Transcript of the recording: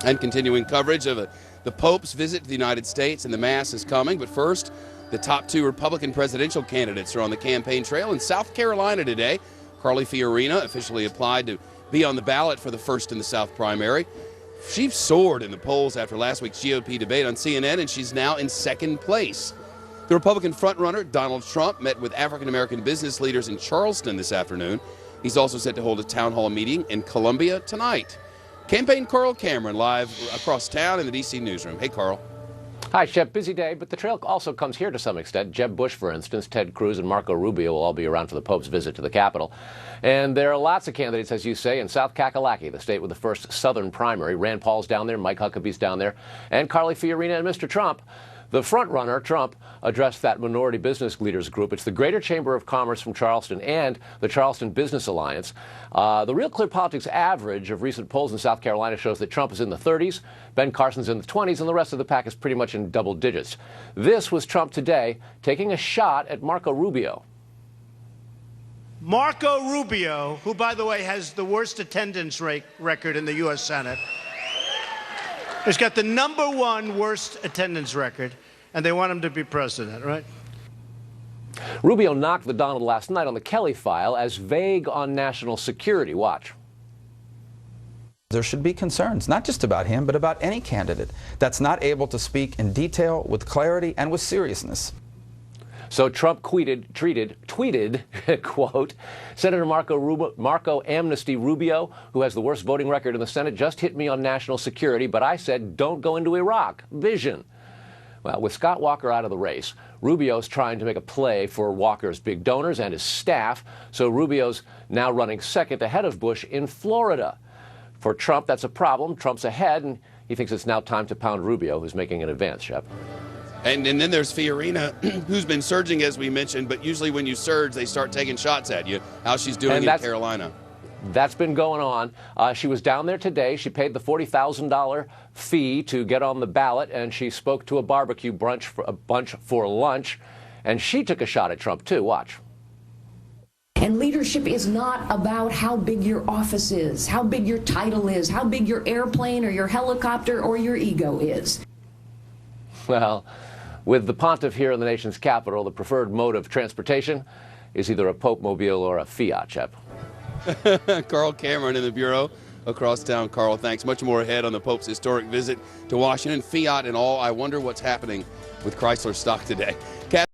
And continuing coverage of the Pope's visit to the United States, and the Mass is coming. But first, the top two Republican presidential candidates are on the campaign trail in South Carolina today. Carly Fiorina officially applied to be on the ballot for the first in the South primary. She soared in the polls after last week's GOP debate on CNN, and she's now in second place. The Republican frontrunner, Donald Trump, met with African-American business leaders in Charleston this afternoon. He's also set to hold a town hall meeting in Columbia tonight. Campaign Carl Cameron live across town in the D.C. newsroom. Hey, Carl. Hi, Shep. Busy day, but the trail also comes here to some extent. Jeb Bush, for instance, Ted Cruz, and Marco Rubio will all be around for the Pope's visit to the Capitol. And there are lots of candidates, as you say, in South Kakalaki, the state with the first Southern primary. Rand Paul's down there, Mike Huckabee's down there, and Carly Fiorina and Mr. Trump. The front-runner, Trump, addressed that minority business leaders group. It's the Greater Chamber of Commerce from Charleston and the Charleston Business Alliance. The Real Clear Politics average of recent polls in South Carolina shows that Trump is in the 30s, Ben Carson's in the 20s, and the rest of the pack is pretty much in double digits. This was Trump today taking a shot at Marco Rubio. Marco Rubio, who, by the way, has the worst attendance record in the U.S. Senate, has got the #1 worst attendance record, and they want him to be president, right? Rubio knocked the Donald last night on the Kelly file as vague on national security. Watch. There should be concerns, not just about him, but about any candidate that's not able to speak in detail, with clarity, and with seriousness. So Trump tweeted, quote, Senator Marco Amnesty Rubio, who has the worst voting record in the Senate, just hit me on national security, but I said, don't go into Iraq. Vision. Well, with Scott Walker out of the race, Rubio's trying to make a play for Walker's big donors and his staff, so Rubio's now running second ahead of Bush in Florida. For Trump, that's a problem. Trump's ahead, and he thinks it's now time to pound Rubio, who's making an advance, Shep. And then there's Fiorina, who's been surging, as we mentioned, but usually when you surge, they start taking shots at you. How she's doing in Carolina. That's been going on. She was down there today. She paid the $40,000 fee to get on the ballot, and she spoke to a barbecue bunch for lunch. And she took a shot at Trump, too. Watch. And leadership is not about how big your office is, how big your title is, how big your airplane or your helicopter or your ego is. Well, with the pontiff here in the nation's capital, the preferred mode of transportation is either a Pope mobile or a Fiat, Shep. Carl Cameron in the Bureau across town. Carl, thanks. Much more ahead on the Pope's historic visit to Washington. Fiat and all. I wonder what's happening with Chrysler stock today.